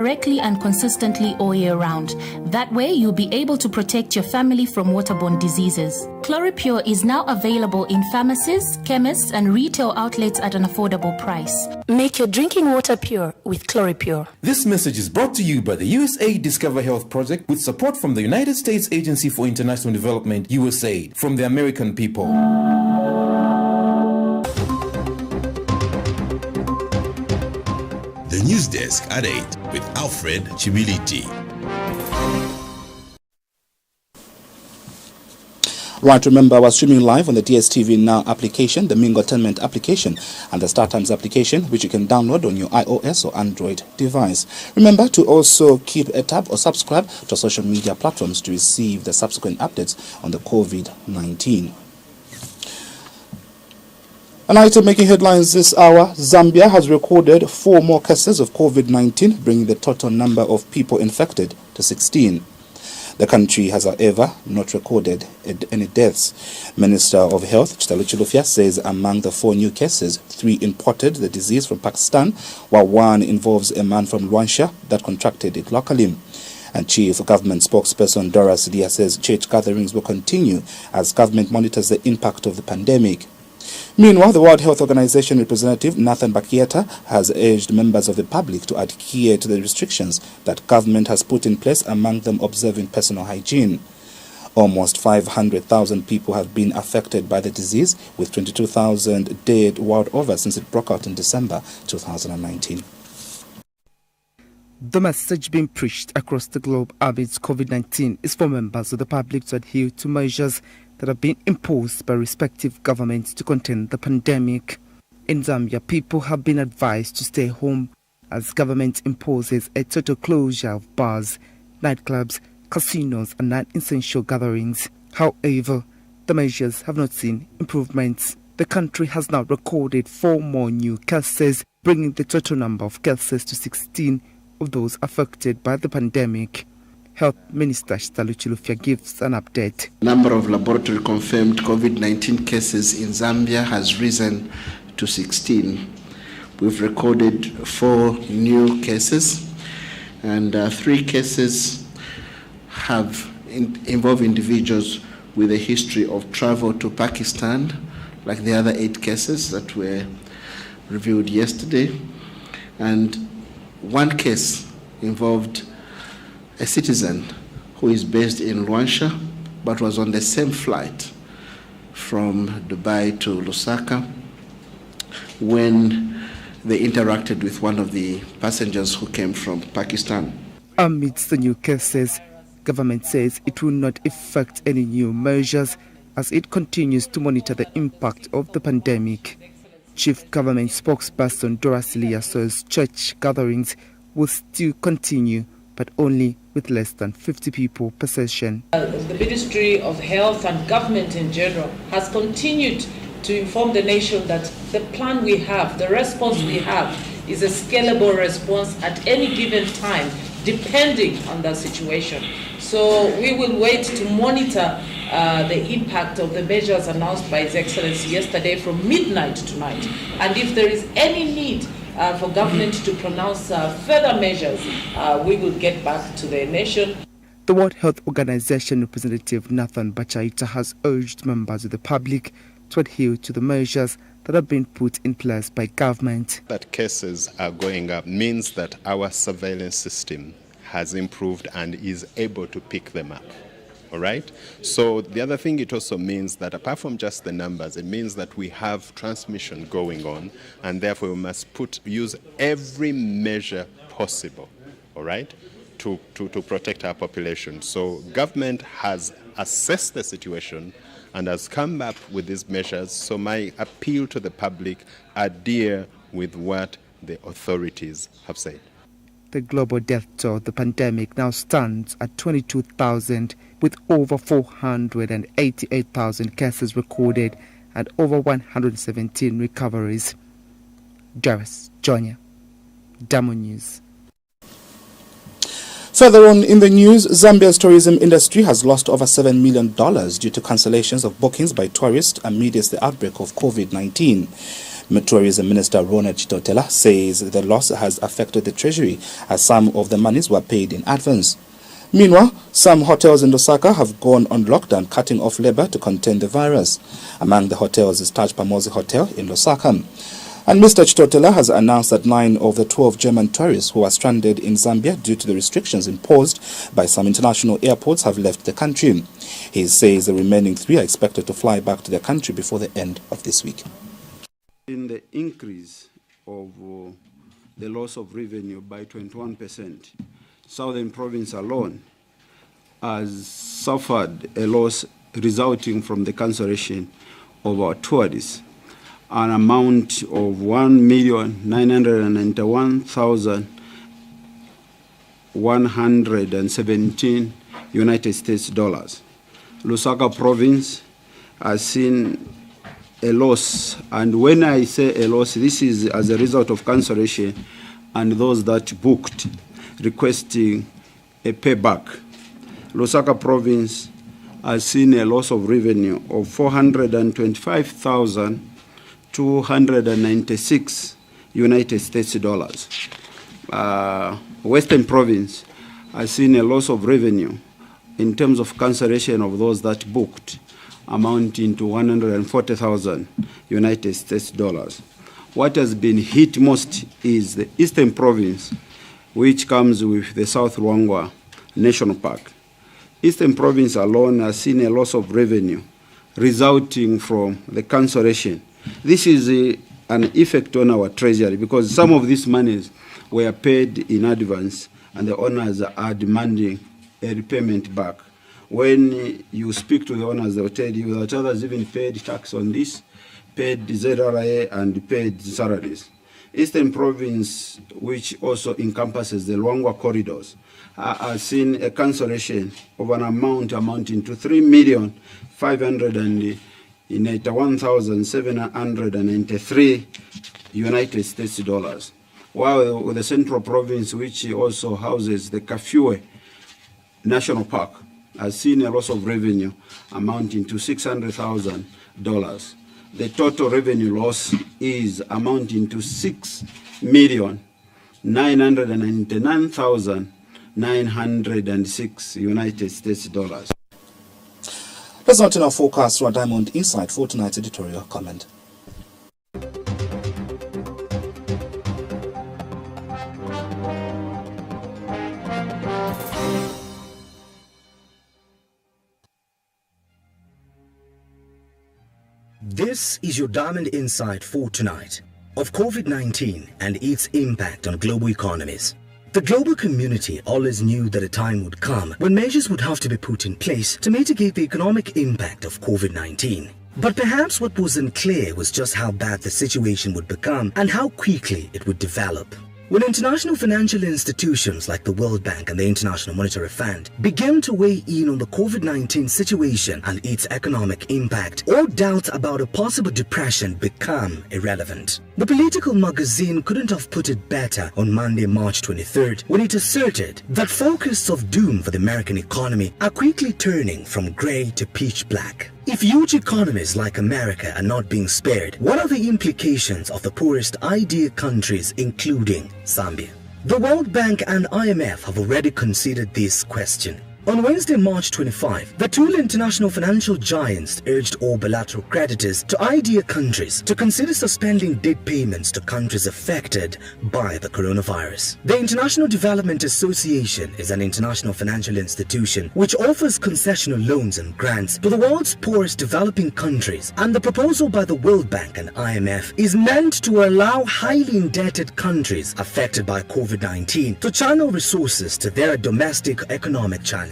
correctly and consistently all year round. That way, you'll be able to protect your family from waterborne diseases. ChloriPure is now available in pharmacies, chemists, and retail outlets at an affordable price. Make your drinking water pure with ChloriPure. This message is brought to you by the USAID Discover Health Project with support from the United States Agency for International Development, USAID, from the American people. The Newsdesk at 8 with Alfred Chibiliti. Right, remember we're streaming live on the DSTV Now application, the Mingo Entertainment application, and the StarTimes application, which you can download on your iOS or Android device. Remember to also keep a tab or subscribe to our social media platforms to receive the subsequent updates on the COVID-19. An item making headlines this hour: Zambia has recorded 4 more cases of COVID-19, bringing the total number of people infected to 16. The country has, however, not recorded any deaths. Minister of Health, Chitalu Chilufya, says among the 4 new cases, 3 imported the disease from Pakistan, while 1 involves a man from Luansha that contracted it locally. And Chief Government Spokesperson Doris Dia says church gatherings will continue as government monitors the impact of the pandemic. Meanwhile, the World Health Organization representative Nathan Bakieta has urged members of the public to adhere to the restrictions that government has put in place, among them observing personal hygiene. Almost 500,000 people have been affected by the disease, with 22,000 dead world over since it broke out in December 2019. The message being preached across the globe amidst COVID-19 is for members of the public to adhere to measures that have been imposed by respective governments to contain the pandemic. In Zambia, people have been advised to stay home as government imposes a total closure of bars, nightclubs, casinos and non-essential gatherings. However, the measures have not seen improvements. The country has now recorded 4 more new cases, bringing the total number of cases to 16 of those affected by the pandemic. Health Minister Chitalu Chilufya gives an update. The number of laboratory confirmed COVID-19 cases in Zambia has risen to 16. We've recorded 4 new cases, and 3 cases have involved individuals with a history of travel to Pakistan, like the other 8 cases that were reviewed yesterday. And 1 case involved a citizen who is based in Luansha but was on the same flight from Dubai to Lusaka when they interacted with one of the passengers who came from Pakistan. Amidst the new cases, government says it will not effect any new measures as it continues to monitor the impact of the pandemic. Chief Government Spokesperson Doris Dia says church gatherings will still continue, but only with less than 50 people per session. The Ministry of Health and government in general has continued to inform the nation that the plan we have, the response we have, is a scalable response at any given time, depending on the situation. So we will wait to monitor the impact of the measures announced by His Excellency yesterday from midnight tonight. And if there is any need for government to pronounce further measures, we will get back to the nation. The World Health Organization representative Nathan Bachaita has urged members of the public to adhere to the measures that have been put in place by government. That cases are going up means that our surveillance system has improved and is able to pick them up. All right. So the other thing it also means that apart from just the numbers, it means that we have transmission going on, and therefore we must use every measure possible, all right, to protect our population. So government has assessed the situation and has come up with these measures. So my appeal to the public: adhere with what the authorities have said. The global death toll of the pandemic now stands at 22,000, with over 488,000 cases recorded and over 117 recoveries. Darius Jonia, Damo News. Further on in the news, Zambia's tourism industry has lost over $7 million due to cancellations of bookings by tourists amidst the outbreak of COVID-19. Tourism Minister Ronald Chitotela says the loss has affected the treasury as some of the monies were paid in advance. Meanwhile, some hotels in Lusaka have gone on lockdown, cutting off labor to contain the virus. Among the hotels is Taj Pamosi Hotel in Lusaka. And Mr. Chitotela has announced that 9 of the 12 German tourists who are stranded in Zambia due to the restrictions imposed by some international airports have left the country. He says the remaining 3 are expected to fly back to their country before the end of this week. In the increase of the loss of revenue by 21%, Southern Province alone has suffered a loss resulting from the cancellation of our tourists, an amount of $1,991,117 United States dollars. Lusaka Province has seen a loss, and when I say a loss, this is as a result of cancellation and those that booked requesting a payback. Lusaka Province has seen a loss of revenue of $425,296 United States dollars. Western Province has seen a loss of revenue in terms of cancellation of those that booked, amounting to $140,000 United States dollars. What has been hit most is the Eastern Province, which comes with the South Ruangwa National Park. Eastern Province alone has seen a loss of revenue resulting from the cancellation. This is an effect on our treasury because some of these monies were paid in advance and the owners are demanding a repayment back. When you speak to the owners, they will tell you that others even paid tax on this, paid ZRA and paid salaries. Eastern Province, which also encompasses the Luangwa corridors, has seen a cancellation of an amount amounting to $3,581,793 United States dollars. While the Central Province, which also houses the Kafue National Park, has seen a loss of revenue amounting to $600,000. The total revenue loss is amounting to $6,999,906 United States dollars. Let's now turn our forecast to our Diamond Insight for tonight's editorial comment. This is your Diamond Insight for tonight of COVID-19 and its impact on global economies. The global community always knew that a time would come when measures would have to be put in place to mitigate the economic impact of COVID-19. But perhaps what wasn't clear was just how bad the situation would become and how quickly it would develop. When international financial institutions like the World Bank and the International Monetary Fund began to weigh in on the COVID-19 situation and its economic impact, all doubt about a possible depression became irrelevant. The political magazine couldn't have put it better on Monday, March 23rd, when it asserted that forecasts of doom for the American economy are quickly turning from grey to pitch black. If huge economies like America are not being spared, what are the implications of the poorest idea countries, including Zambia? The World Bank and IMF have already considered this question. On Wednesday, March 25, the two international financial giants urged all bilateral creditors to idea countries to consider suspending debt payments to countries affected by the coronavirus. The International Development Association is an international financial institution which offers concessional loans and grants to the world's poorest developing countries, and the proposal by the World Bank and IMF is meant to allow highly indebted countries affected by COVID-19 to channel resources to their domestic economic challenges.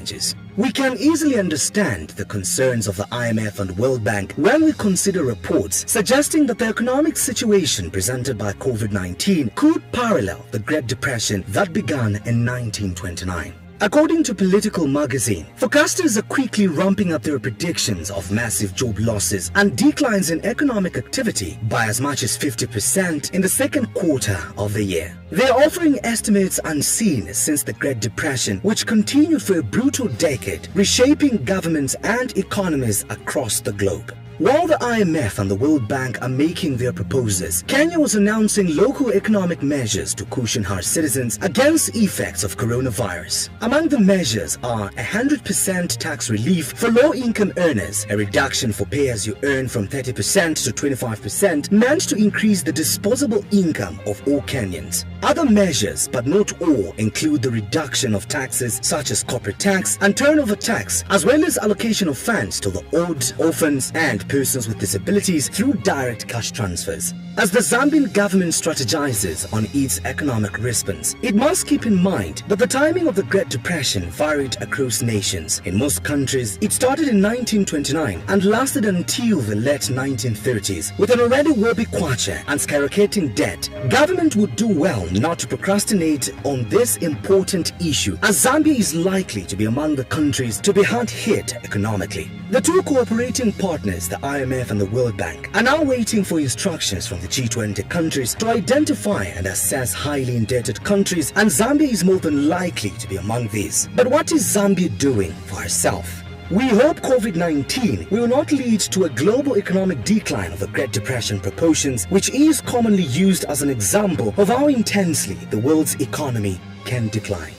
We can easily understand the concerns of the IMF and World Bank when we consider reports suggesting that the economic situation presented by COVID-19 could parallel the Great Depression that began in 1929. According to Political Magazine, forecasters are quickly ramping up their predictions of massive job losses and declines in economic activity by as much as 50% in the second quarter of the year. They are offering estimates unseen since the Great Depression, which continued for a brutal decade, reshaping governments and economies across the globe. While the IMF and the World Bank are making their proposals, Kenya was announcing local economic measures to cushion her citizens against effects of coronavirus. Among the measures are 100% tax relief for low-income earners, a reduction for pay-as-you-earn from 30% to 25%, meant to increase the disposable income of all Kenyans. Other measures, but not all, include the reduction of taxes such as corporate tax and turnover tax, as well as allocation of funds to the old, orphans and persons with disabilities through direct cash transfers. As the Zambian government strategizes on its economic response, it must keep in mind that the timing of the Great Depression varied across nations. In most countries, it started in 1929 and lasted until the late 1930s. With an already wobbly kwacha and skyrocketing debt, government would do well not to procrastinate on this important issue, as Zambia is likely to be among the countries to be hard hit economically. The two cooperating partners, the IMF and the World Bank, are now waiting for instructions from the G20 countries to identify and assess highly indebted countries, and Zambia is more than likely to be among these. But what is Zambia doing for herself? We hope COVID-19 will not lead to a global economic decline of the Great Depression proportions, which is commonly used as an example of how intensely the world's economy can decline.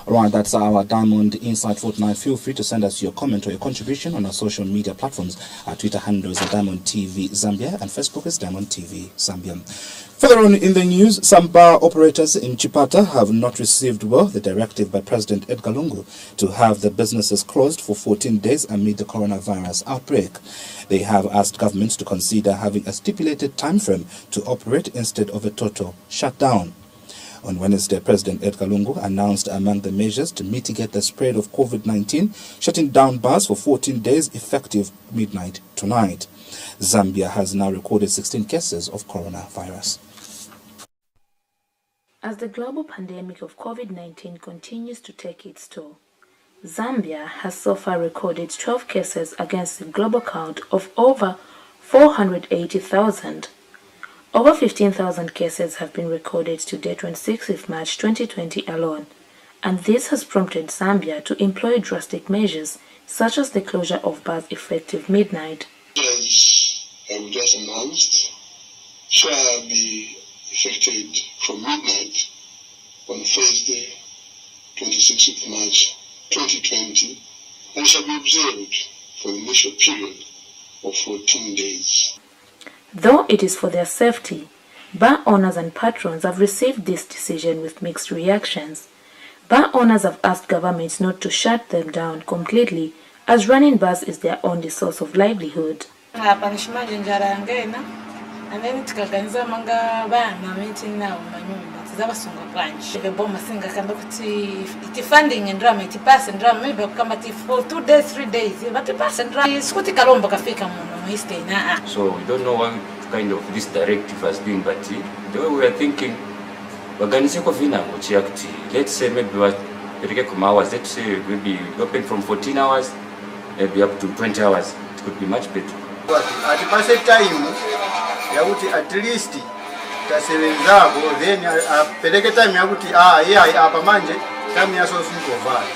Alright, that's our Diamond Insight Fortnight. Feel free to send us your comment or your contribution on our social media platforms. Our Twitter handle is Diamond TV Zambia and Facebook is Diamond TV Zambia. Further on in the news, some bar operators in Chipata have not received well the directive by President Edgar Lungu to have the businesses closed for 14 days amid the coronavirus outbreak. They have asked governments to consider having a stipulated time frame to operate instead of a total shutdown. On Wednesday, President Edgar Lungu announced among the measures to mitigate the spread of COVID-19, shutting down bars for 14 days effective midnight tonight. Zambia has now recorded 16 cases of coronavirus. As the global pandemic of COVID-19 continues to take its toll, Zambia has so far recorded 12 cases against a global count of over 480,000. Over 15,000 cases have been recorded to date 26th March 2020 alone, and this has prompted Zambia to employ drastic measures such as the closure of bars effective midnight. As I've just announced, shall be effected from midnight on Thursday, 26th March 2020, and shall be observed for the initial period of 14 days. Though it is for their safety, bar owners and patrons have received this decision with mixed reactions. Bar owners have asked governments not to shut them down completely, as running bars is their only source of livelihood. zabasunga branch beboma singa kando kuti iti funding ndram iti pass ndram maybe kama iti for 2 days 3 days but pass ndram sikuti kalombo kafika mu Eastern so we don't know what kind of this directive has been, but the way we are thinking waganise ko vina kuchiakti, let's say maybe what hours, let's say maybe open from 14 hours maybe up to 20 hours, it could be much better. At the present time yakuti at least tasebenzako then peleke time yakuti apa manje time yasosukovana.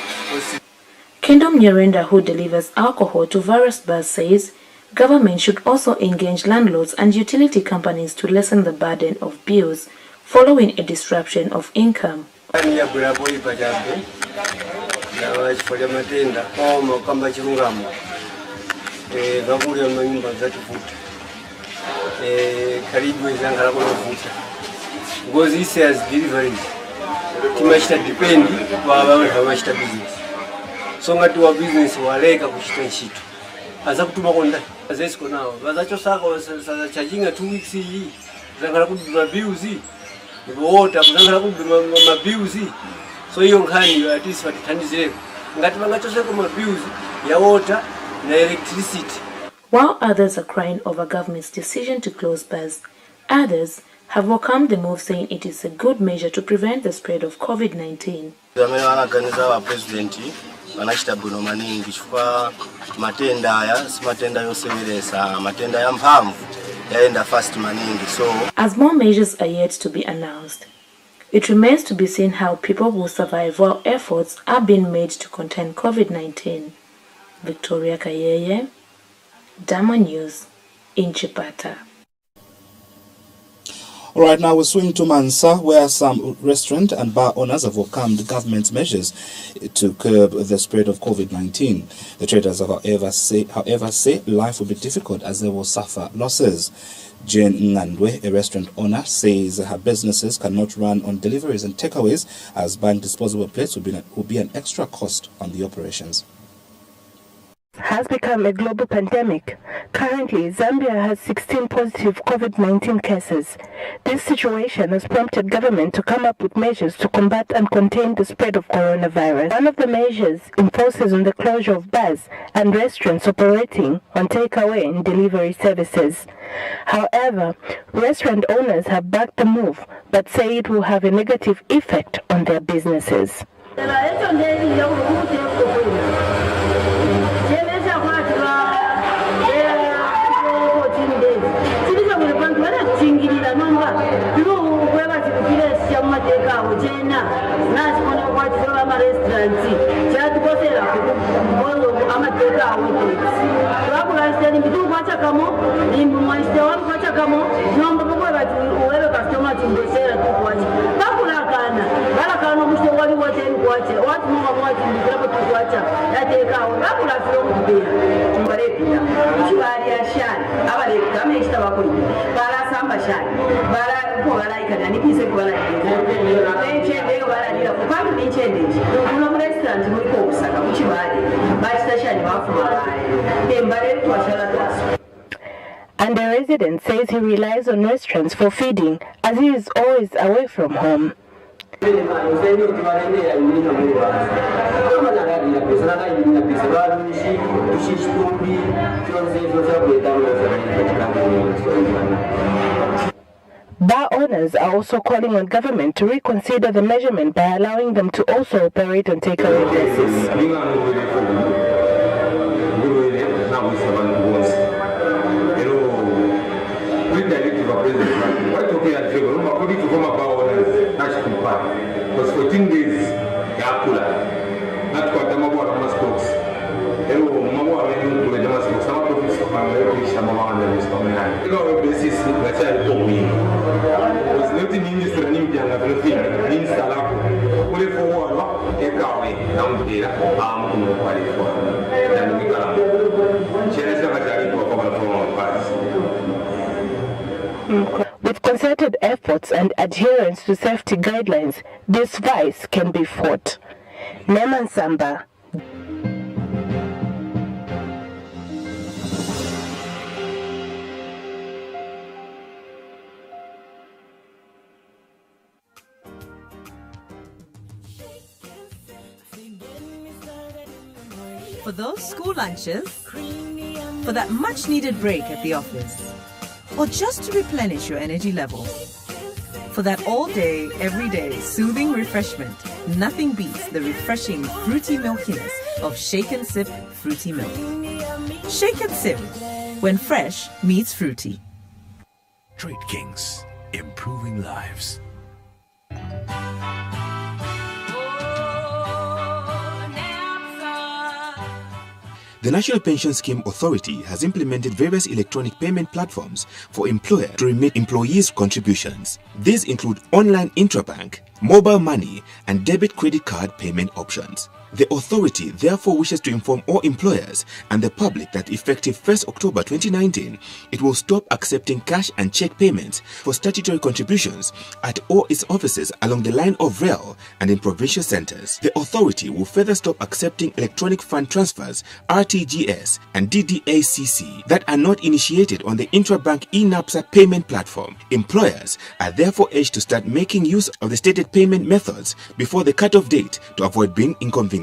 Kingdom Nyarenda, who delivers alcohol to various bars, says government should also engage landlords and utility companies to lessen the burden of bills following a disruption of income. Because he says delivery timashita depend kwa hamashita business. So ngati wa business waleka kuchita ntchito aza kutuma konda azesiko nawo vazacho sako charginga 2 weeks iyi zangala kubima bills water kuzangala kubima ma bills so iyo nkhani at least vatithandizire ngati vangachoseko ma bills ya water na electricity. While others are crying over government's decision to close bars, others have welcomed the move, saying it is a good measure to prevent the spread of COVID-19. Vanachita bwino maningi chifukwa matenda aya si matenda yoseveresa matenda ya mphamvu yaenda fast maningi. So as more measures are yet to be announced, it remains to be seen how people will survive while efforts are being made to contain COVID-19. Victoria Kayeye, Dama News in Chipata. All right, now we swing to Mansa, where some restaurant and bar owners have welcomed government measures to curb the spread of COVID-19. The traders, however, say life will be difficult as they will suffer losses. Jane Ngandwe, a restaurant owner, says her businesses cannot run on deliveries and takeaways as buying disposable plates will be an extra cost on the operations. Has become a global pandemic. Currently, Zambia has 16 positive COVID-19 cases. This situation has prompted government to come up with measures to combat and contain the spread of coronavirus. One of the measures imposes on the closure of bars and restaurants operating on takeaway and delivery services. However, restaurant owners have backed the move, but say it will have a negative effect on their businesses. And the resident says he relies on restaurants for feeding as he is always away from home. Bar owners are also calling on government to reconsider the measurement by allowing them to also operate on takeaway basis. Because 14 days, they are cooler. Not quite the mobile on spokes. Mobile to the Damascus, some profits of American and coming out. You know, basis, let's say, to me. Because nothing in this India and everything means a lot. Only for one, take away, down there, I'm going to qualify for then we can. Cheers, I'm With concerted efforts and adherence to safety guidelines, this vice can be fought. Neman Samba. For those school lunches, for that much-needed break at the office, or just to replenish your energy levels. For that all-day, everyday soothing refreshment, nothing beats the refreshing fruity milkiness of Shake and Sip Fruity Milk. Shake and Sip, when fresh meets fruity. Trade Kings, improving lives. The National Pension Scheme Authority has implemented various electronic payment platforms for employers to remit employees' contributions. These include online intrabank, mobile money, and debit credit card payment options. The authority therefore wishes to inform all employers and the public that effective 1st October 2019, it will stop accepting cash and check payments for statutory contributions at all its offices along the line of rail and in provincial centers. The authority will further stop accepting electronic fund transfers, RTGS, and DDACC that are not initiated on the intrabank eNAPSA payment platform. Employers are therefore urged to start making use of the stated payment methods before the cutoff date to avoid being inconvenienced.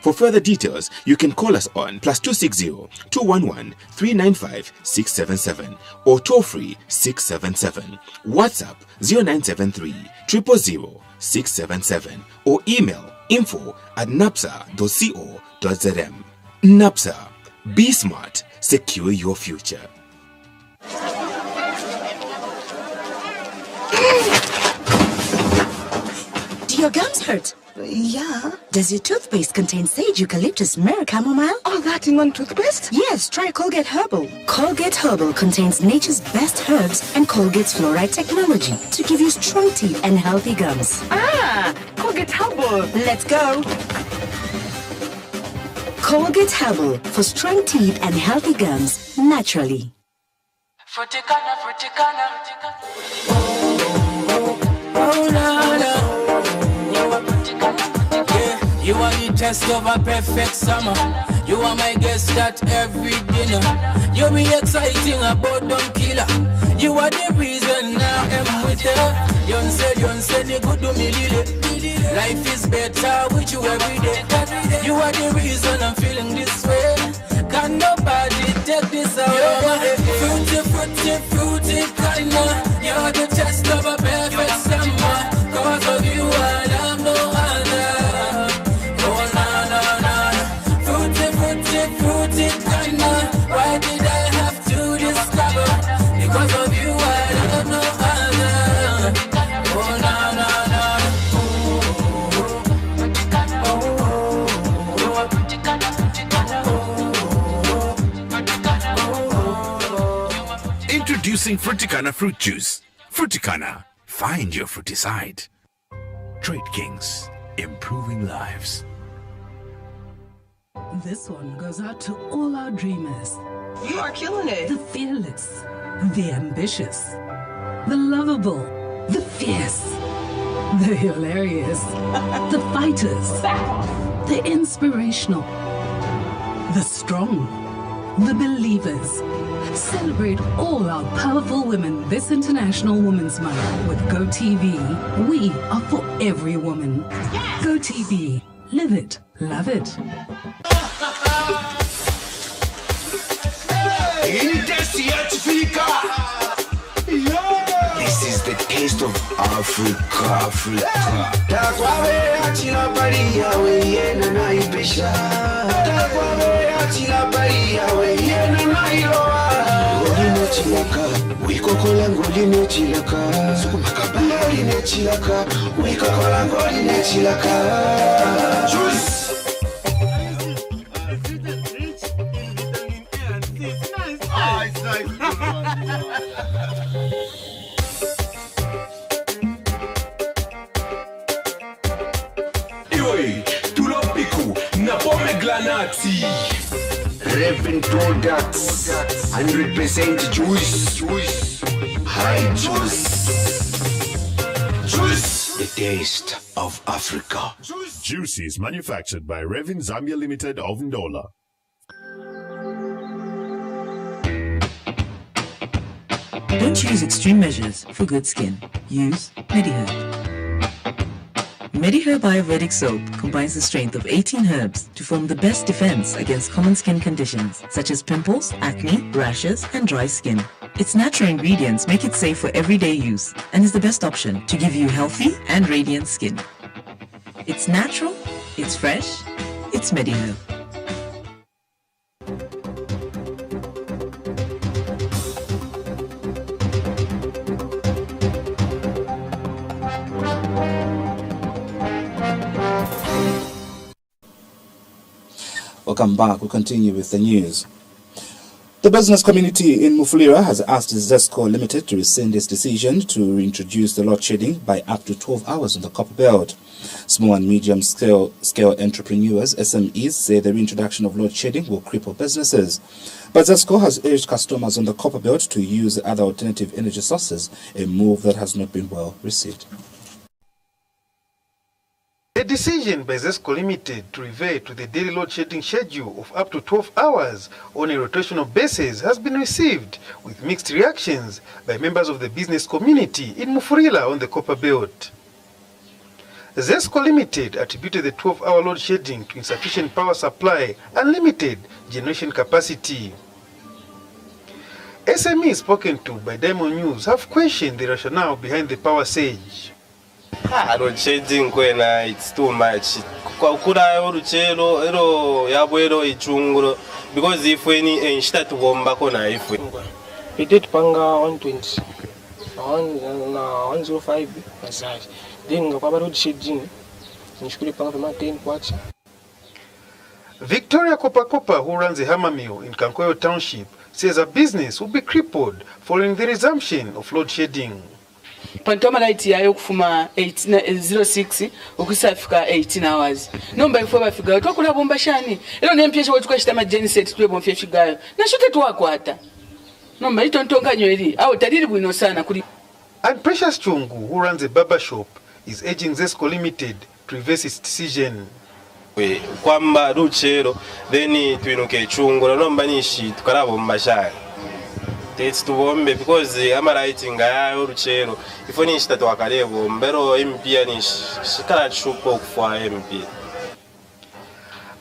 For further details, you can call us on +260 211 395 677 or toll free 677, WhatsApp 0973 000 677 or email info@napsa.co.zm. NAPSA, be smart, secure your future. Do your gums hurt? Yeah. Does your toothpaste contain sage, eucalyptus, myrrh, chamomile? All that in one toothpaste? Yes, try Colgate Herbal. Colgate Herbal contains nature's best herbs and Colgate's fluoride technology to give you strong teeth and healthy gums. Ah, Colgate Herbal. Let's go. Colgate Herbal for strong teeth and healthy gums naturally. Fruticana, fruticana. Oh, no, no. Yeah, you are the test of a perfect summer. You are my guest at every dinner. You be exciting about Don Killer. You are the reason I am with her. You said the good to me, Lily. Life is better with you every day. You are the reason I'm feeling this way. Can nobody take this away? Fruity, fruity, fruity kinda. You're the test of a perfect summer. Cause of you I have no other. Oh na na na. Fruity, fruity, fruity kinda. Why did I have to discover? Because of you I have no other. Oh na na na. Introducing Fruticana fruit juice. Fruticana, find your fruity side. Trade Kings, improving lives. This one goes out to all our dreamers. You are killing it. The fearless, the ambitious, the lovable, the fierce, the hilarious, the fighters, the inspirational, the strong, the believers. Celebrate all our powerful women this International Women's Month with GoTV. We are for every woman. Yes! GoTV. Live it. Love it. This is the taste of Africa. Reverend products, 100% juice, high juice, the taste of Africa. Juice is manufactured by Revin Zambia Limited of Ndola. Don't use extreme measures for good skin. Use MediHerb. MediHerb Ayurvedic soap combines the strength of 18 herbs to form the best defense against common skin conditions such as pimples, acne, rashes, and dry skin. Its natural ingredients make it safe for everyday use and is the best option to give you healthy and radiant skin. It's natural, it's fresh, it's MediHerb. Welcome back. We continue with the news. The business community in Mufulira has asked Zesco Limited to rescind its decision to reintroduce the load shedding by up to 12 hours on the copper belt. Small and medium scale entrepreneurs, SMEs, say the reintroduction of load shedding will cripple businesses. But Zesco has urged customers on the copper belt to use other alternative energy sources, a move that has not been well received. A decision by Zesco Limited to revert to the daily load shedding schedule of up to 12 hours on a rotational basis has been received with mixed reactions by members of the business community in Mufulira on the copper belt. Zesco Limited attributed the 12-hour load shedding to insufficient power supply and limited generation capacity. SMEs spoken to by Diamond News have questioned the rationale behind the power surge. Load shedding kwena, it's too much. Kukura uruchelo ero yabwero ichunguro because if any start womba kona if we did panga 120 105 massage then ngakwa load shedding Nishukuru panga vema teni kwacha. Victoria Kopakopa, who runs a hammer mill in Kankoyo Township, says her business will be crippled following the resumption of load shedding. Pantoma light yayo kufuma 06 okusafika 18 hours. Nomba ifo bafiga twakula bomba shani. Ero nempyesha wetuka shitama genset twe bomfye shigayo. Na shote twakwata. Nomba itontonga nyweli au tadiri bwino sana kuli. And Precious Chungu, who runs a barber shop, is urging Zesco Limited to reverse its decision. Kwamba ruchero then twinuke chungu nomba nishi tukarabo mbashari. It's to bombe because I'm writing yayo ruchero ifo nishi tatwakalebo mbero MP ni shikala chupo kwa MP.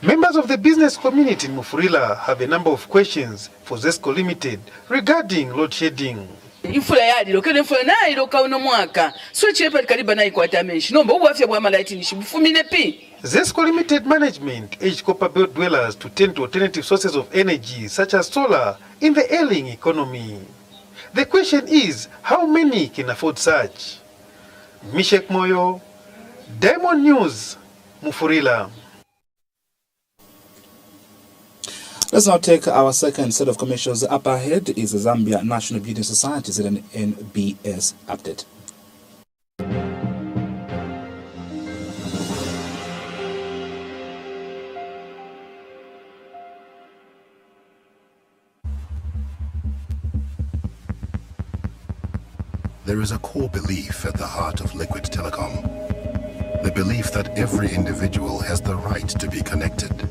Members of the business community in Mufurila have a number of questions for Zesco Limited regarding load shedding. Ifula yadi lokele ifula na iloka uno mwaka switch yepa kariba na ikwata menshi nomba ubafya bwa malaiti ni shibufumine pi. Zesco Limited management urged copper belt dwellers to turn to alternative sources of energy such as solar in the ailing economy. The question is, how many can afford such? Mishek Moyo, Diamond News, Mufurila. Let's now take our second set of commercials. Up ahead is the Zambia National Building Society, NBS update. There is a core belief at the heart of Liquid Telecom. The belief that every individual has the right to be connected.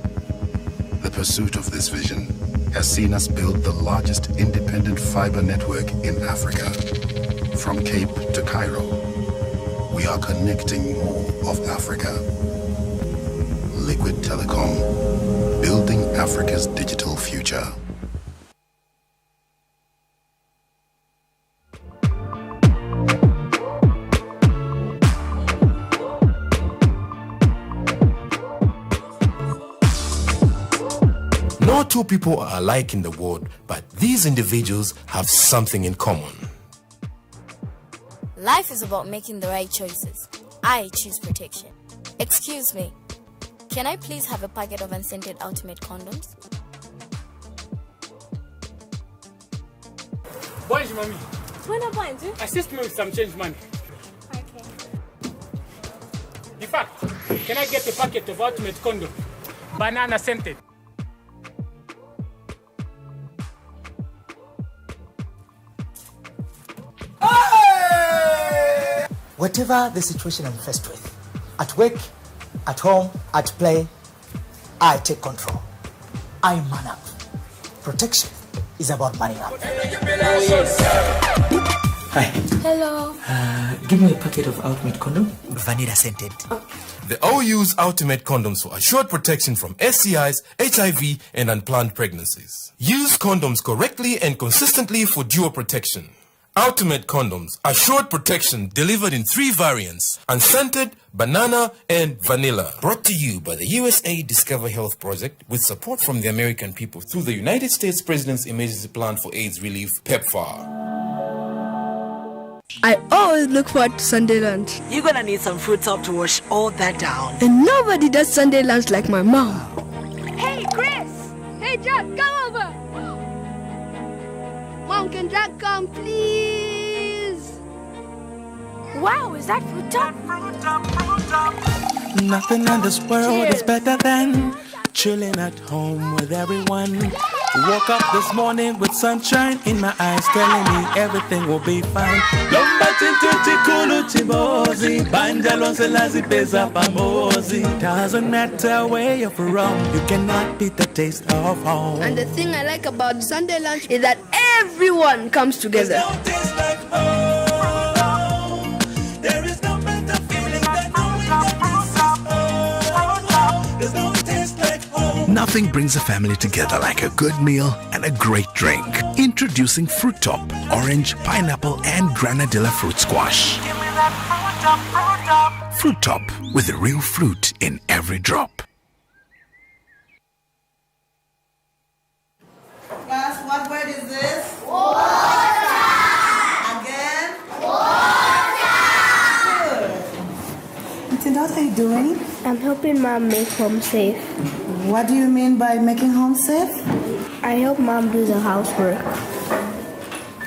The pursuit of this vision has seen us build the largest independent fiber network in Africa. From Cape to Cairo, we are connecting more of Africa. Liquid Telecom, building Africa's digital future. No two people are alike in the world, but these individuals have something in common. Life is about making the right choices. I choose protection. Excuse me, can I please have a packet of unscented Ultimate condoms? Bonjour, mommy. Bueno, bonjour. Assist me with some change money. Okay. In fact, can I get a packet of Ultimate condom? Banana scented. Whatever the situation I'm faced with, at work, at home, at play, I take control. I man up. Protection is about manning up. Hi. Hello. Give me a packet of Ultimate condom, vanilla scented. They all use Ultimate condoms for assured protection from STIs, HIV, and unplanned pregnancies. Use condoms correctly and consistently for dual protection. Ultimate condoms, assured protection delivered in 3 variants: unscented, banana, and vanilla. Brought to you by the USA Discover Health Project with support from the American people through the United States President's Emergency Plan for AIDS Relief, PEPFAR. I always look forward to Sunday lunch. You're gonna need some fruit top to wash all that down. And nobody does Sunday lunch like my mom. Hey, Chris! Hey, Jack, come over! Mom, can Jack come, please? Wow, is that fruit top? Nothing in this world is better than chilling at home with everyone. Woke up this morning with sunshine in my eyes, telling me everything will be fine. Doesn't matter where you're from, you cannot beat the taste of home. And the thing I like about Sunday lunch is that everyone comes together. Nothing brings a family together like a good meal and a great drink. Introducing Fruit Top, orange, pineapple, and granadilla fruit squash. Fruit Top, with the real fruit in every drop. Class, what word is this? Water. Again? Water. Matilda, what are you doing? I'm helping Mom make home safe. What do you mean by making home safe? I help Mom do the housework.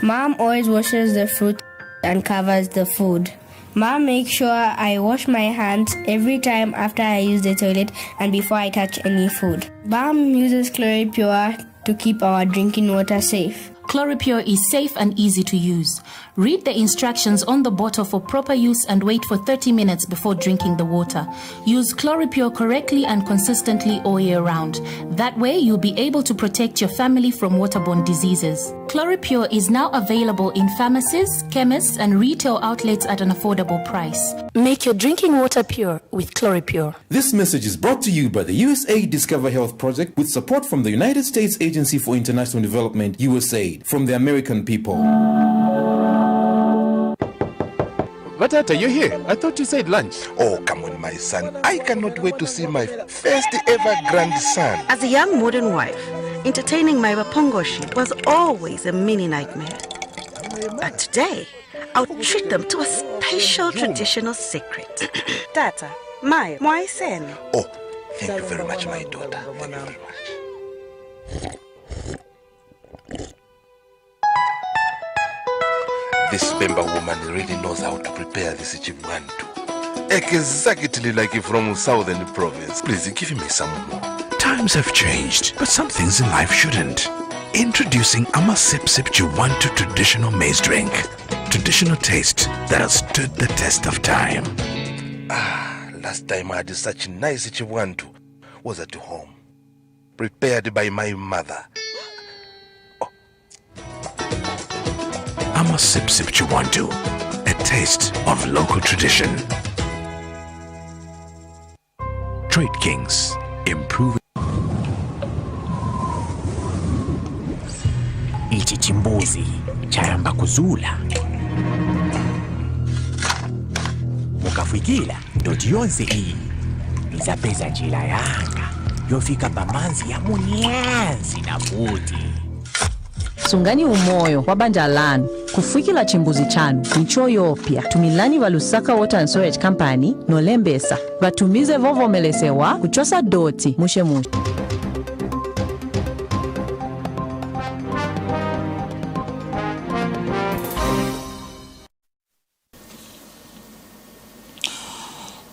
Mom always washes the fruit and covers the food. Mom makes sure I wash my hands every time after I use the toilet and before I touch any food. Mom uses Chloripure to keep our drinking water safe. Chloripure is safe and easy to use. Read the instructions on the bottle for proper use and wait for 30 minutes before drinking the water. Use Chloripure correctly and consistently all year round. That way you'll be able to protect your family from waterborne diseases. Chloripure is now available in pharmacies, chemists, and retail outlets at an affordable price. Make your drinking water pure with Chloripure. This message is brought to you by the USAID Discover Health Project with support from the United States Agency for International Development, USAID, from the American people. Batata, you're here. I thought you said lunch. Oh, come on, my son. I cannot wait to see my first ever grandson. As a young modern wife, entertaining my Wapongoshi was always a mini nightmare. But today, I'll treat them to a special traditional secret. Tata, Maya, Moisene. Oh, thank you very much, my daughter. Thank you very much. This Bemba woman really knows how to prepare this chibwantu. Exactly like from southern province. Please give me some more. Times have changed, but some things in life shouldn't. Introducing Ama Sip Sip Chiwantu traditional maize drink. Traditional taste that has stood the test of time. Last time I had such nice chibwantu was at home. Prepared by my mother. Ama Sip Sip Chiwantu, a taste of local tradition. Trade Kings, improving. Ichi chimbuzi chayamba kuzula mukafikila ndoti yonse iyi izapeza njira yanga yofika pamanzi ya munyanzi na futi. Sungani umoyo wabanja lanu kufikila chimbuzi chanu nchoyopya tumilani wa Lusaka Water and Storage Company nolembesa batumize vovomelesewa kuchosa doti mushe.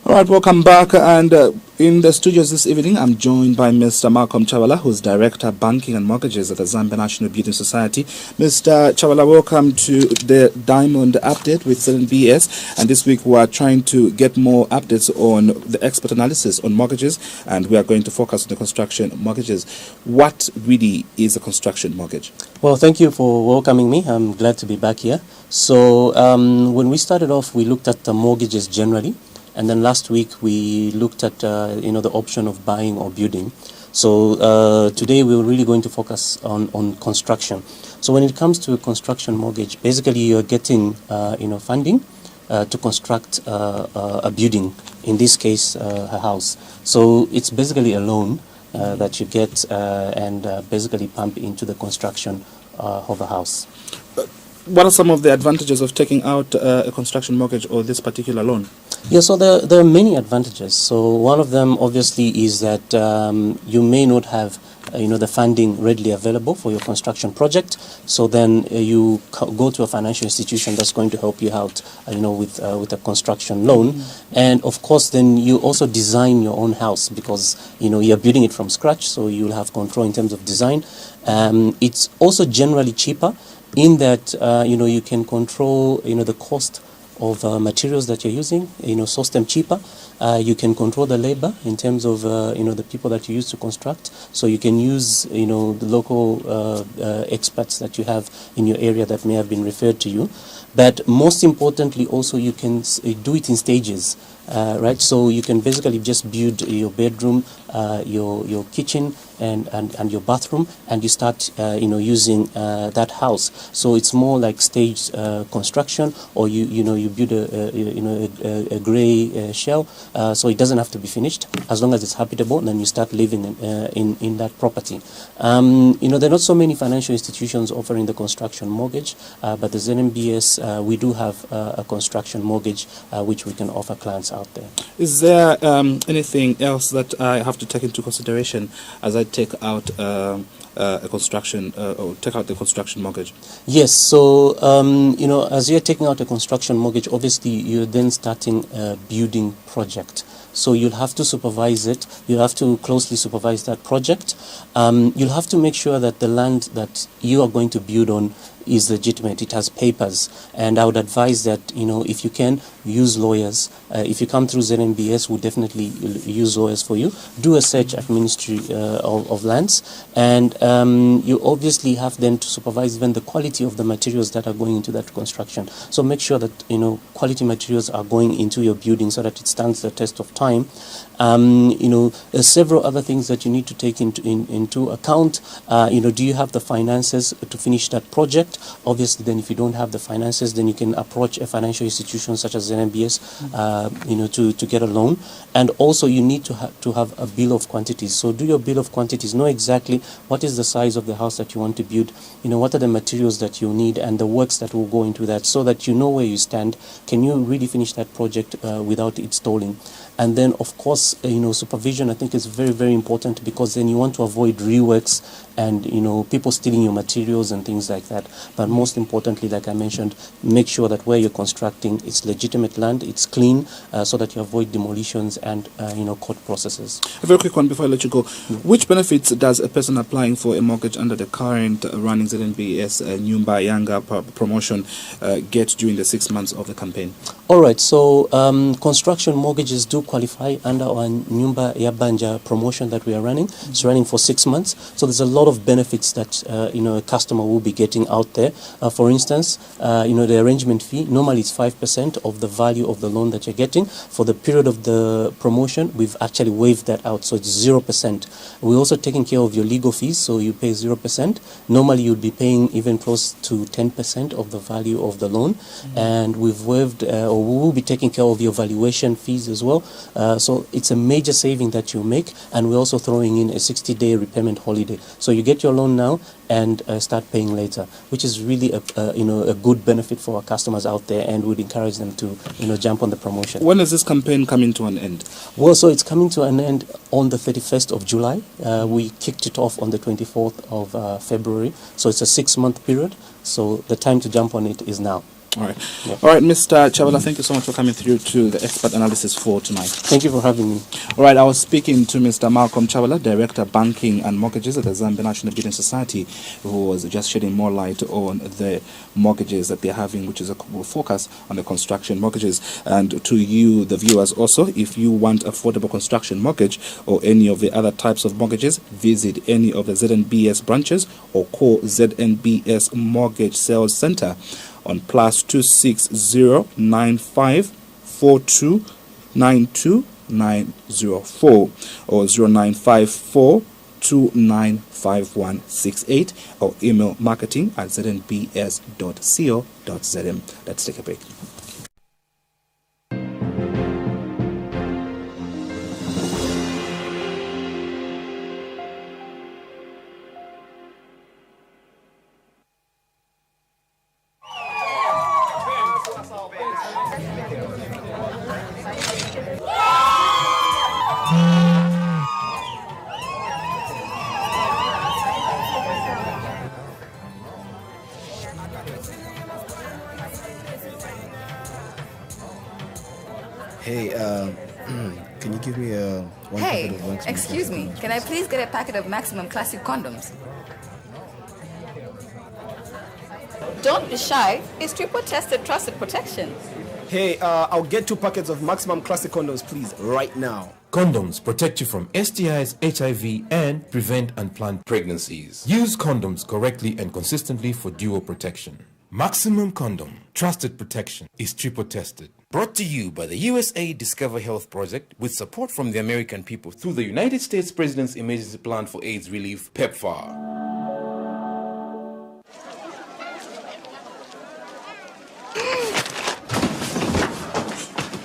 All right, welcome back. And in the studios this evening, I'm joined by Mr. Malcolm Chavala, who's Director Banking and Mortgages at the Zambia National Building Society. Mr. Chavala, welcome to the Diamond Update with BS. And this week we are trying to get more updates on the expert analysis on mortgages, and we are going to focus on the construction mortgages. What really is a construction mortgage? Well, thank you for welcoming me. I'm glad to be back here. So when we started off, we looked at the mortgages generally. And then last week we looked at the option of buying or building. So today we're really going to focus on construction. So when it comes to a construction mortgage, basically you're getting funding to construct a building. In this case, a house. So it's basically a loan that you get and basically pump into the construction of a house. What are some of the advantages of taking out a construction mortgage or this particular loan? Yeah, so there are many advantages. So one of them obviously is that you may not have the funding readily available for your construction project. So then you go to a financial institution that's going to help you out with a construction loan. Mm-hmm. And of course then you also design your own house because you're building it from scratch, so you'll have control in terms of design. It's also generally cheaper in that you can control the cost of materials that you're using, source them cheaper. You can control the labor in terms of the people that you use to construct. So you can use the local experts that you have in your area that may have been referred to you. But most importantly, also you can do it in stages. Right, so you can basically just build your bedroom, your kitchen, and your bathroom, and you start using that house. So it's more like staged construction, or you build a grey shell, so it doesn't have to be finished as long as it's habitable. And then you start living in that property. There are not so many financial institutions offering the construction mortgage, but the ZNBS we do have a construction mortgage which we can offer clients out there. Is there anything else that I have to take into consideration as I take out a construction or take out the construction mortgage? Yes, so as you're taking out a construction mortgage, obviously you're then starting a building project. So you'll have to supervise it. You'll have to closely supervise that project. You'll have to make sure that the land that you are going to build on is legitimate. It has papers. And I would advise that, if you can, use lawyers. If you come through ZNBS, we'll definitely use lawyers for you. Do a search at Ministry of Lands. And you obviously have then to supervise even the quality of the materials that are going into that construction. So make sure that, quality materials are going into your building so that it stands the test of time. There's several other things that you need to take into account. Do you have the finances to finish that project? Obviously, then if you don't have the finances, then you can approach a financial institution such as NMBS, to get a loan. And also, you need to have a bill of quantities. So do your bill of quantities. Know exactly what is the size of the house that you want to build. What are the materials that you need and the works that will go into that, so that you know where you stand. Can you really finish that project without it stalling? And then, of course, supervision, I think, is very, very important, because then you want to avoid reworks and, people stealing your materials and things like that. But most importantly, like I mentioned, make sure that where you're constructing, it's legitimate land, it's clean, so that you avoid demolitions and, court processes. A very quick one before I let you go. Which benefits does a person applying for a mortgage under the current running ZNBS Nyumba Yanga promotion get during the 6 months of the campaign? All right, so construction mortgages do qualify under our Nyumba Yabanja promotion that we are running. It's running for 6 months. So there's a lot of benefits that a customer will be getting out there. For instance, the arrangement fee, normally it's 5% of the value of the loan that you're getting. For the period of the promotion, we've actually waived that out, so it's 0%. We're also taking care of your legal fees, so you pay 0%. Normally you'd be paying even close to 10% of the value of the loan. And we've waived, or we will be taking care of your valuation fees as well. So it's a major saving that you make, and we're also throwing in a 60-day repayment holiday. So you get your loan now and start paying later, which is really a good benefit for our customers out there, and would encourage them to jump on the promotion. When is this campaign coming to an end? Well, so it's coming to an end on the 31st of July. We kicked it off on the 24th of February. So it's a 6-month period. So the time to jump on it is now. All right. Yep. All right, Mr. Chavala, thank you so much for coming through to the expert analysis for tonight. Thank you for having me. All right, I was speaking to Mr. Malcolm Chavala, Director Banking and Mortgages at the Zambia National Building Society, who was just shedding more light on the mortgages that they're having, which is a focus on the construction mortgages. And to you, the viewers, also, if you want affordable construction mortgage or any of the other types of mortgages, visit any of the ZNBS branches or call ZNBS Mortgage Sales Center on +260 95 42 92 904 or 0954 295168 or email marketing@znbs.co.zm. Let's take a break. Hey, can you give me one Hey, packet of Maximum excuse me. Can I please get a packet of Maximum Classic condoms? Don't be shy. It's triple tested, trusted protection. Hey, I'll get 2 packets of Maximum Classic condoms, please, right now. Condoms protect you from STIs, HIV, and prevent unplanned pregnancies. Use condoms correctly and consistently for dual protection. Maximum Condom, trusted protection, is triple tested. Brought to you by the USA Discover Health Project with support from the American people through the United States President's Emergency Plan for AIDS Relief, PEPFAR.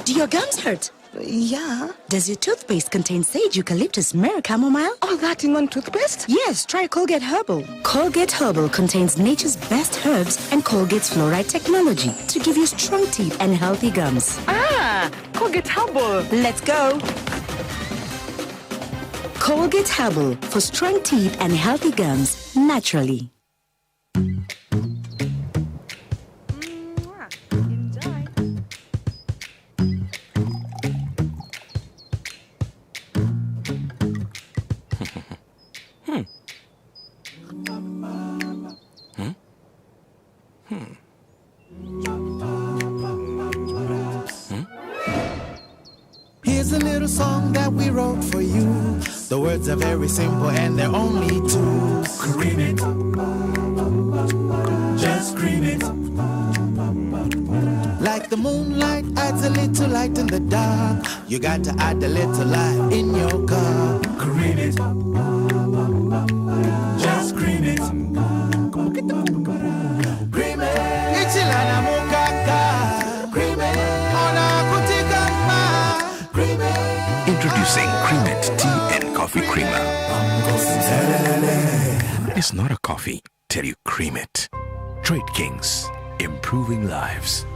Do your gums hurt? Yeah. Does your toothpaste contain sage, eucalyptus, myrrh, chamomile? All that in one toothpaste? Yes, try Colgate Herbal. Colgate Herbal contains nature's best herbs and Colgate's fluoride technology to give you strong teeth and healthy gums. Ah, Colgate Herbal. Let's go. Colgate Herbal for strong teeth and healthy gums naturally. Here's a little song that we wrote for you. The words are very simple and they're only two. Cream it. Just cream it. Like the moonlight adds a little light in the dark. You got to add a little light in your cup. Cream it. Just cream it. Cream it. Ichilana mukaka. Cream it. Ona kutika ma. Cream it. Introducing Cream It Tea and Coffee Creamer. It's not a coffee till you cream it. Trade Kings, improving lives.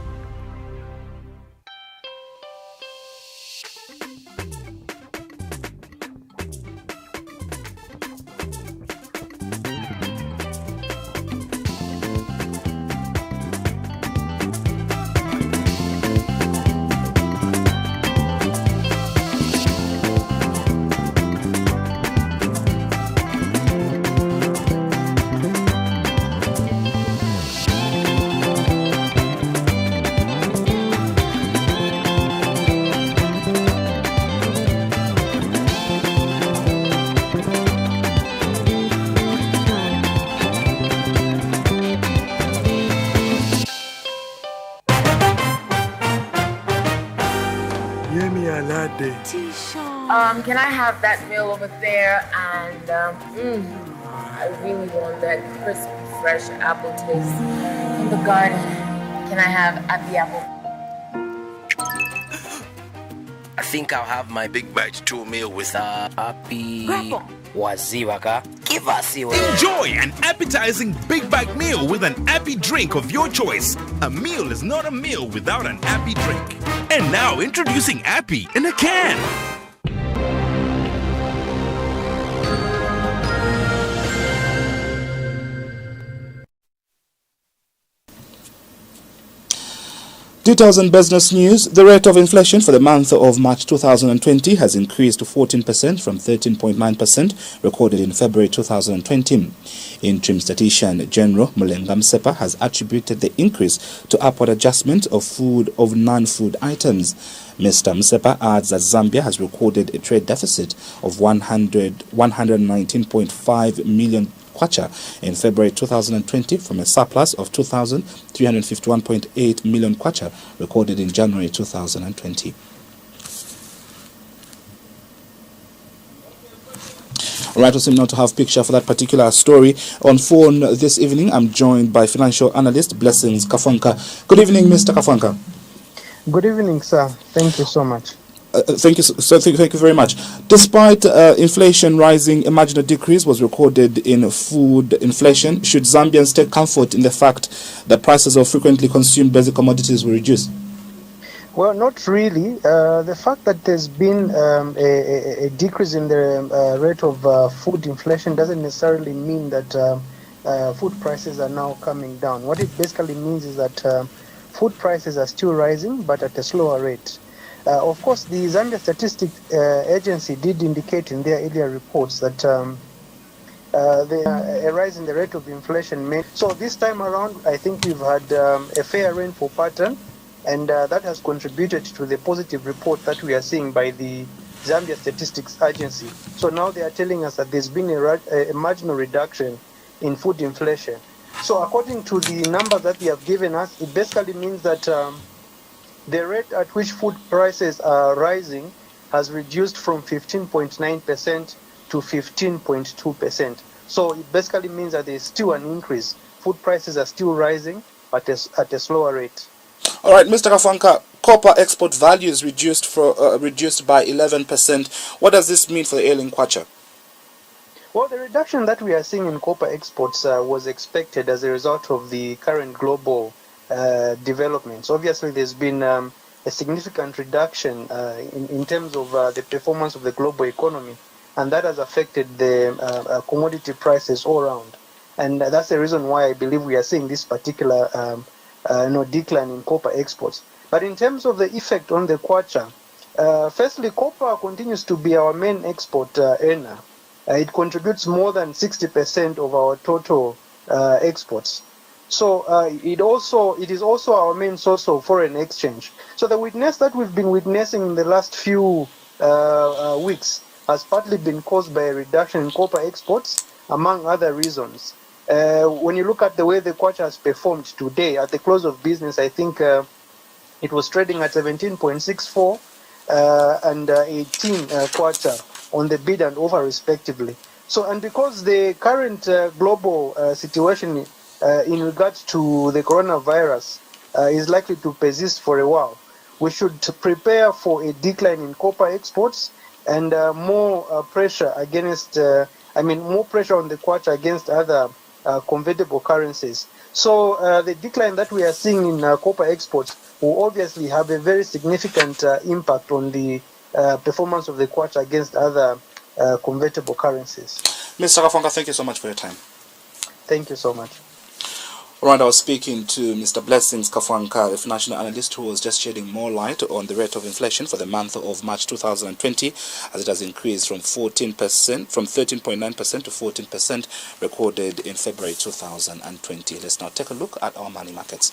Can I have that meal over there? And I really want that crisp, fresh apple taste in the garden. Can I have happy apple? I think I'll have my big bite 2 meal with happy waziwaka. Give us your Enjoy an appetizing big bite meal with an happy drink of your choice. A meal is not a meal without an happy drink. And now introducing Happy in a can. Details in business news. The rate of inflation for the month of March 2020 has increased to 14% from 13.9% recorded in February 2020. Interim Statistician General Mulenga Msepa has attributed the increase to upward adjustment of non-food items. Mr. Msepa adds that Zambia has recorded a trade deficit of 119.5 million kwacha in February 2020 from a surplus of 2,351.8 million kwacha recorded in January 2020. Right, we seem not to have picture for that particular story. On phone this evening, I'm joined by financial analyst Blessings Kafanka. Good evening, Mr. Kafanka. Good evening, sir. Thank you so much. Thank you, sir. Thank you very much. Despite inflation rising, a marginal decrease was recorded in food inflation. Should Zambians take comfort in the fact that prices of frequently consumed basic commodities will reduce? Well, not really. The fact that there's been a decrease in the rate of food inflation doesn't necessarily mean that food prices are now coming down. What it basically means is that food prices are still rising, but at a slower rate. Of course, the Zambia Statistics Agency did indicate in their earlier reports that a rise in the rate of inflation. So this time around, I think we've had a fair rainfall pattern, and that has contributed to the positive report that we are seeing by the Zambia Statistics Agency. So now they are telling us that there's been a marginal reduction in food inflation. So according to the numbers that they have given us, it basically means that the rate at which food prices are rising has reduced from 15.9% to 15.2%. So it basically means that there's still an increase. Food prices are still rising, but at a slower rate. All right, Mr. Kafanka, copper export value is reduced by 11%. What does this mean for the ailing kwacha? Well, the reduction that we are seeing in copper exports was expected as a result of the current global developments. Obviously, there's been a a significant reduction in terms of the performance of the global economy, and that has affected the commodity prices all around. And that's the reason why I believe we are seeing this particular decline in copper exports. But in terms of the effect on the kwacha, firstly, copper continues to be our main export earner. It contributes more than 60% of our total exports. So it is also our main source of foreign exchange. So the weakness that we've been witnessing in the last few weeks has partly been caused by a reduction in copper exports, among other reasons. When you look at the way the kwacha has performed today, at the close of business, I think it was trading at 17.64 and 18 kwacha on the bid and offer respectively. So, and because the current global situation in regards to the coronavirus is likely to persist for a while, we should prepare for a decline in copper exports and more pressure against, more pressure on the kwacha against other convertible currencies. So the decline that we are seeing in copper exports will obviously have a very significant impact on the performance of the kwacha against other convertible currencies. Mr. Kafonga, thank you so much for your time. Thank you so much. All right, I was speaking to Mr. Blessings Kafonga, a financial analyst who was just shedding more light on the rate of inflation for the month of March 2020, as it has increased from 13.9% to 14% recorded in February 2020. Let's now take a look at our money markets.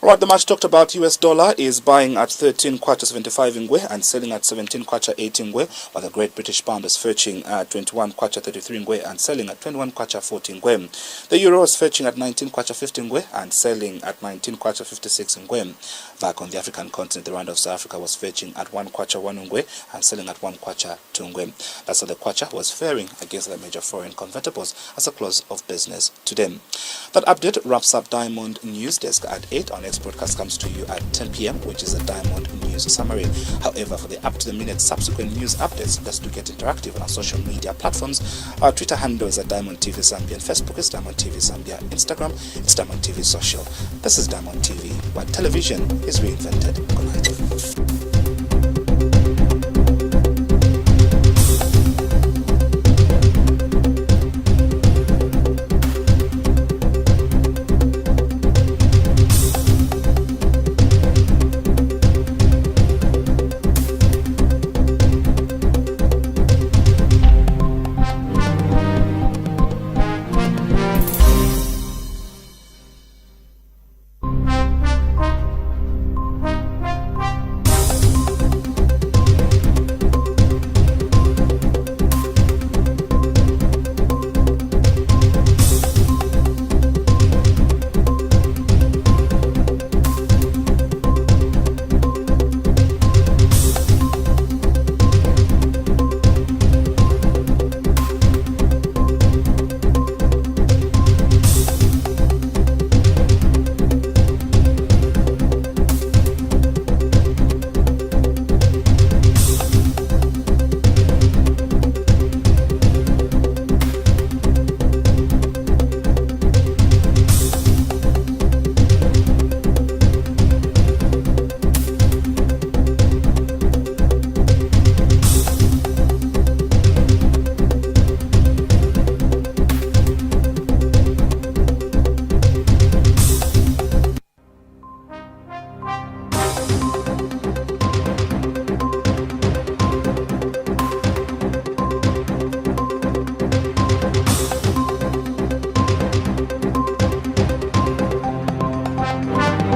Right, the much talked about US dollar is buying at 13 kwacha 75 ngwe and selling at 17 kwacha 18 ngwe, while the Great British Pound is fetching at 21 kwacha 33 ngwe and selling at 21 kwacha 14 ngwe. The Euro is fetching at 19 kwacha 50 ngwe and selling at 19 kwacha 56 ngwe. Back on the African continent, the Rand of South Africa was fetching at 1 kwacha 1 ngwe and selling at 1 kwacha 2 ngwe. That's how the kwacha was faring against the major foreign convertibles as a close of business today. That update wraps up Diamond Newsdesk at 8. Our next broadcast comes to you at 10 p.m, which is a Diamond News Summary. However, for the up-to-the-minute subsequent news updates, let's do get interactive on our social media platforms. Our Twitter handle is at Diamond TV Zambia, and Facebook is Diamond TV Zambia. Instagram is Diamond TV Social. This is Diamond TV, where television is reinvented. Good night.